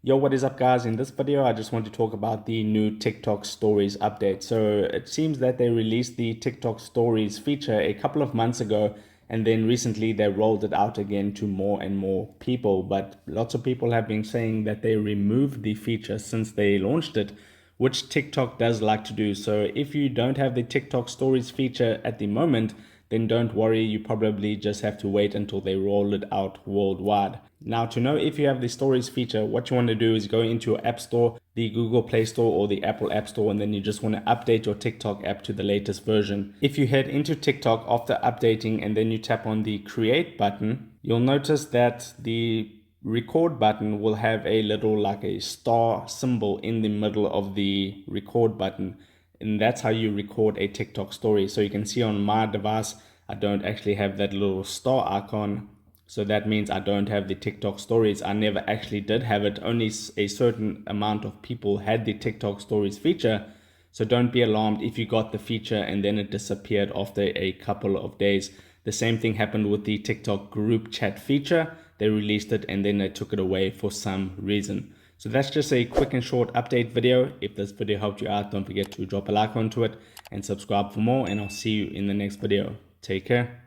Yo, what is up, guys? In this video, I just want to talk about the new TikTok Stories update. So it seems that they released the TikTok Stories feature a couple of months ago, and then recently they rolled it out again to more and more people. But lots of people have been saying that they removed the feature since they launched it, which TikTok does like to do. So if you don't have the TikTok Stories feature at the moment, then don't worry, you probably just have to wait until they roll it out worldwide. Now, to know if you have the Stories feature, what you want to do is go into your App Store, the Google Play Store or the Apple App Store, and then you just want to update your TikTok app to the latest version. If you head into TikTok after updating and then you tap on the Create button, you'll notice that the record button will have a little like a star symbol in the middle of the record button, and that's how you record a TikTok story. So you can see on my device I don't actually have that little star icon, so that means I don't have the TikTok stories. I never actually did have it. Only a certain amount of people had the TikTok stories feature. So don't be alarmed if you got the feature and then it disappeared after a couple of days. The same thing happened with the TikTok group chat feature. They released it and then they took it away for some reason. So that's just a quick and short update video. If this video helped you out, don't forget to drop a like onto it and subscribe for more, and I'll see you in the next video. Take care.